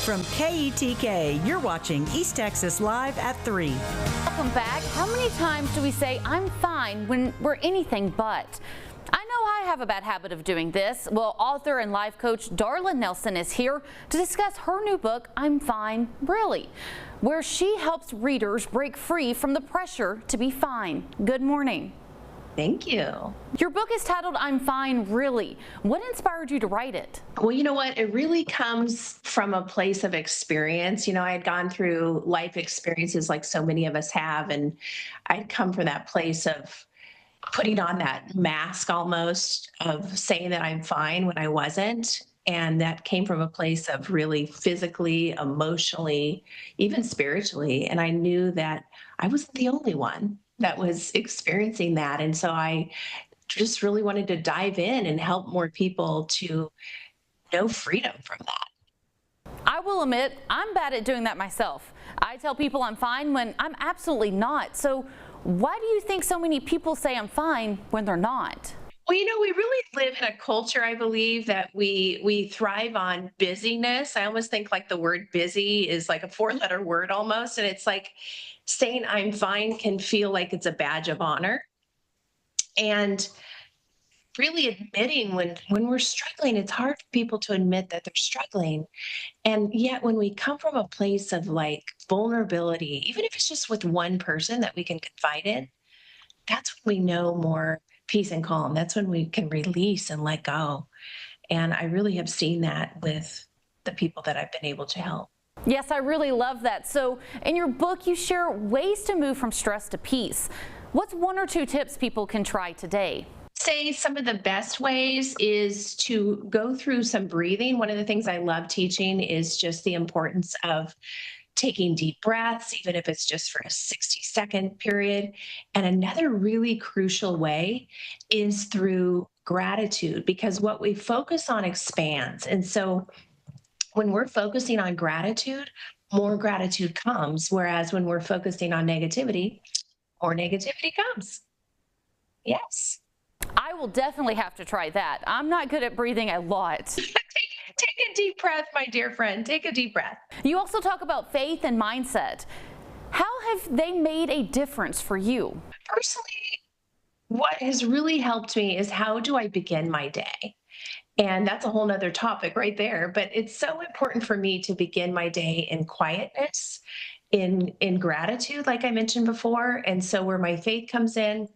From KETK, you're watching East Texas Live at 3. Welcome back. How many times do we say, I'm fine, when we're anything but? I know I have a bad habit of doing this. Well, author and life coach Darla Nelson is here to discuss her new book, I'm Fine, Really, where she helps readers break free from the pressure to be fine. Good morning. Thank you. Your book is titled, I'm Fine, Really. What inspired you to write it? Well, you know what? It really comes from a place of experience. I had gone through life experiences like so many of us have, and I'd come from that place of putting on that mask almost of saying that I'm fine when I wasn't. And that came from a place of really physically, emotionally, even spiritually. And I knew that I wasn't the only one that was experiencing that. And so I just really wanted to dive in and help more people to know freedom from that. I will admit, I'm bad at doing that myself. I tell people I'm fine when I'm absolutely not. So why do you think so many people say I'm fine when they're not? Well, we really live in a culture, I believe, that we thrive on busyness. I almost think like the word busy is like a 4-letter word almost. And it's like saying I'm fine can feel like it's a badge of honor. And really admitting when we're struggling, it's hard for people to admit that they're struggling. And yet when we come from a place of like vulnerability, even if it's just with one person that we can confide in, that's when we know more peace and calm. That's when we can release and let go. And I really have seen that with the people that I've been able to help. Yes, I really love that. So in your book, you share ways to move from stress to peace. What's 1 or 2 tips people can try today? Say some of the best ways is to go through some breathing. One of the things I love teaching is just the importance of taking deep breaths, even if it's just for a 60-second period. And another really crucial way is through gratitude, because what we focus on expands. And so when we're focusing on gratitude, more gratitude comes. Whereas when we're focusing on negativity, more negativity comes. Yes. I will definitely have to try that. I'm not good at breathing a lot. Take a deep breath, my dear friend. Take a deep breath. You also talk about faith and mindset. How have they made a difference for you? Personally, what has really helped me is how do I begin my day? And that's a whole nother topic right there. But it's so important for me to begin my day in quietness, in gratitude, like I mentioned before. And so where my faith comes in,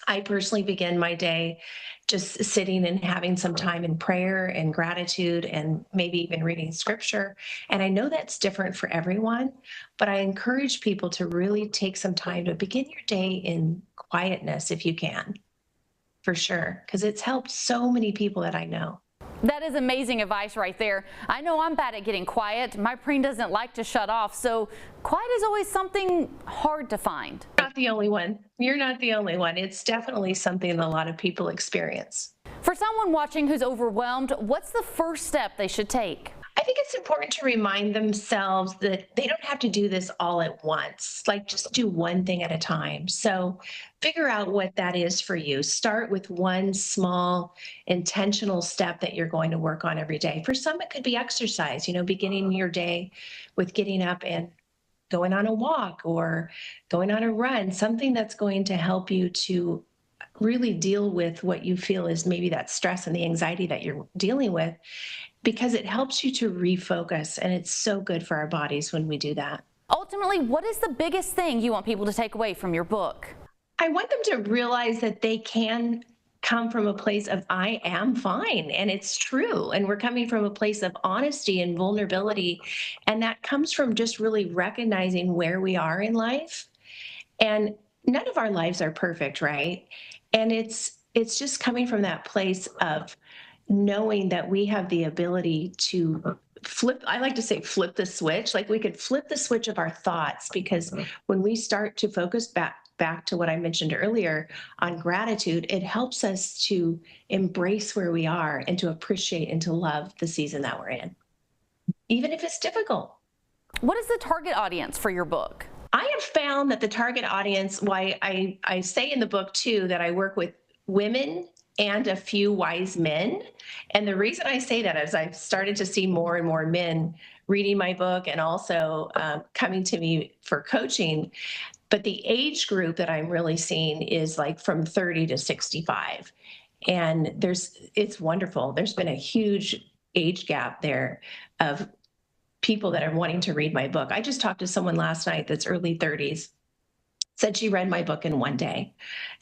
I personally begin my day just sitting and having some time in prayer and gratitude and maybe even reading scripture. And I know that's different for everyone, but I encourage people to really take some time to begin your day in quietness if you can, for sure, because it's helped so many people that I know. That is amazing advice right there. I know I'm bad at getting quiet. My brain doesn't like to shut off, so quiet is always something hard to find. You're not the only one. You're not the only one. It's definitely something that a lot of people experience. For someone watching who's overwhelmed, what's the first step they should take? I think it's important to remind themselves that they don't have to do this all at once. Like just do one thing at a time. So figure out what that is for you. Start with one small intentional step that you're going to work on every day. For some, it could be exercise, beginning your day with getting up and going on a walk or going on a run, something that's going to help you to really deal with what you feel is maybe that stress and the anxiety that you're dealing with, because it helps you to refocus. And it's so good for our bodies when we do that. Ultimately, what is the biggest thing you want people to take away from your book? I want them to realize that they can come from a place of I am fine, and it's true. And we're coming from a place of honesty and vulnerability. And that comes from just really recognizing where we are in life. And none of our lives are perfect, right? And it's just coming from that place of knowing that we have the ability to flip, I like to say flip the switch, like we could flip the switch of our thoughts, because when we start to focus back to what I mentioned earlier on gratitude, it helps us to embrace where we are and to appreciate and to love the season that we're in, even if it's difficult. What is the target audience for your book? I have found that the target audience, why I say in the book too, that I work with women and a few wise men. And the reason I say that is I've started to see more and more men reading my book and also coming to me for coaching. But the age group that I'm really seeing is like from 30 to 65. And it's wonderful. There's been a huge age gap there of people that are wanting to read my book. I just talked to someone last night that's early 30s, said she read my book in one day.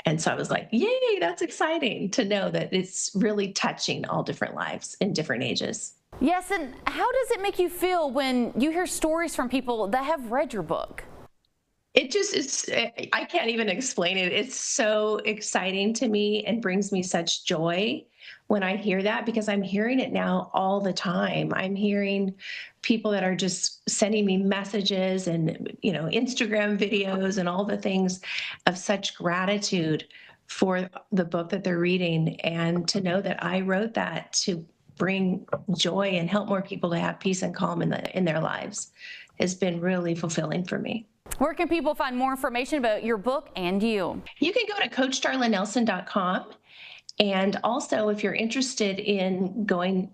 And so I was like, yay, that's exciting to know that it's really touching all different lives in different ages. Yes, and how does it make you feel when you hear stories from people that have read your book? It just is, I can't even explain it. It's so exciting to me and brings me such joy when I hear that, because I'm hearing it now all the time. I'm hearing people that are just sending me messages and, Instagram videos and all the things of such gratitude for the book that they're reading, and to know that I wrote that to bring joy and help more people to have peace and calm in their lives has been really fulfilling for me. Where can people find more information about your book and you? You can go to CoachDarlaNelson.com. And also, if you're interested in going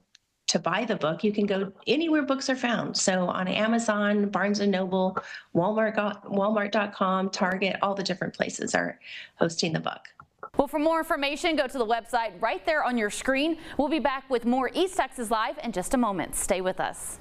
to buy the book, you can go anywhere books are found. So on Amazon, Barnes & Noble, Walmart.com, Target, all the different places are hosting the book. Well, for more information, go to the website right there on your screen. We'll be back with more East Texas Live in just a moment. Stay with us.